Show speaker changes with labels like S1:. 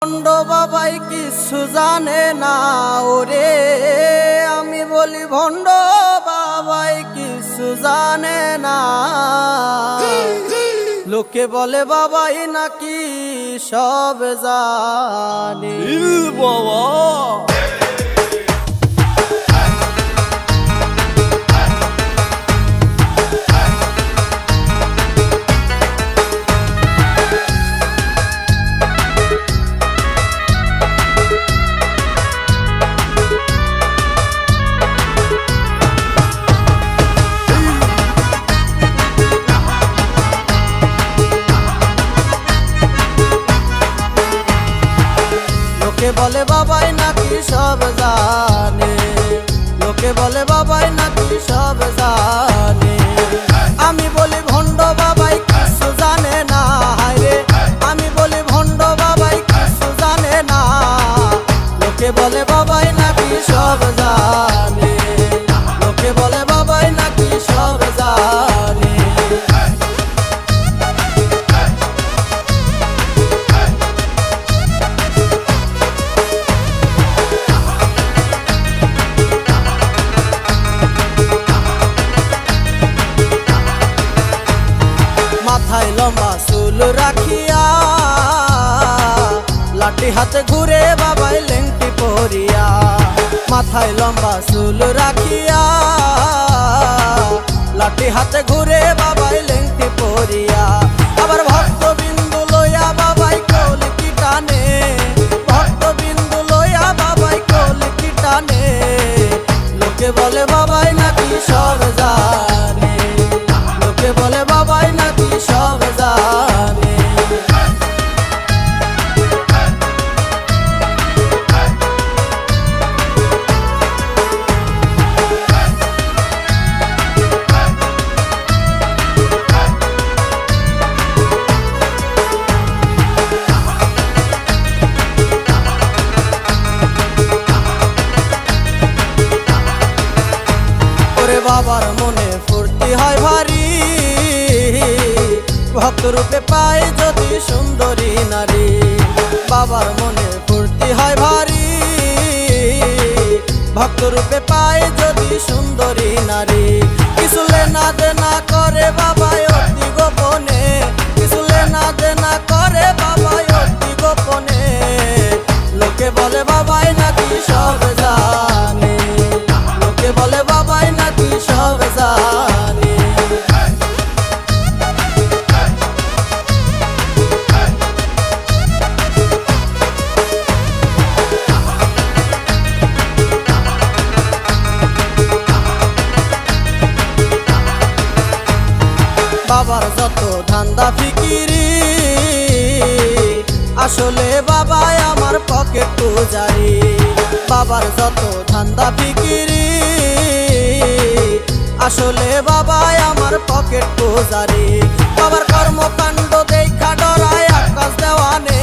S1: ভণ্ড বাবাই কিছু জানে না ওরে, আমি বলি ভণ্ড বাবাই কিছু জানে না। লোকে বলে বাবাই নাকি সব জানে।
S2: বাবা
S1: লোকে বলে বাবাই নাকি সব জানে, লোকে বলে বাবাই নাকি সব জানে। আমি বলি ভণ্ড বাবাই কিছু জানে না রে, আমি বলি ভণ্ড বাবাই কিছু জানে না। লোকে বলে বাবাই নাকি সব জানে, লোকে বলে বাবাই নাকি সব জানে। মাথায় লম্বা চুল রাখিয়া, লাঠি হাতে ঘুরে বাবাই লেংটি পরিয়া। মাথায় লম্বা চুল রাখিয়া, লাঠি হাতে ঘুরে বাবাই লেংটি পরিয়া। আবার ভক্তবিন্দু লইয়া বাবাই কলকি টানে, ভক্তবিন্দু লইয়া বাবাই কলকি টানে। লোকে বলে বাবাই নাকি সব জানে, লোকে বলে বাবাই নাকি সব জানে। ওরে বাবার মনে ফুর্তি হয় ভারী, ভক্ত রূপে পাই যদি সুন্দরী নারী। বাবার মনে ফুর্তি হয় ভারী, ভক্ত রূপে পাই যদি সুন্দরী নারী। কিছু লেনা দেনা করে বাবাই অতি গোপনে, কিছু লেনা দেনা করে বাবাই অতি গোপনে। লোকে বলে বাবাই নাকি সব জানে, লোকে বলে বাবাই নাকি সব জানে। বাবার যত ধান্দা ফিকিরি, আসলে বাবাই আমার পকেট পূজারি। বাবার যত ধান্দা ফিকিরি, আসলে বাবাই আমার পকেট পূজারি। বাবার কর্মকাণ্ড দেখা ডরায় আকাশ দেওয়ানে,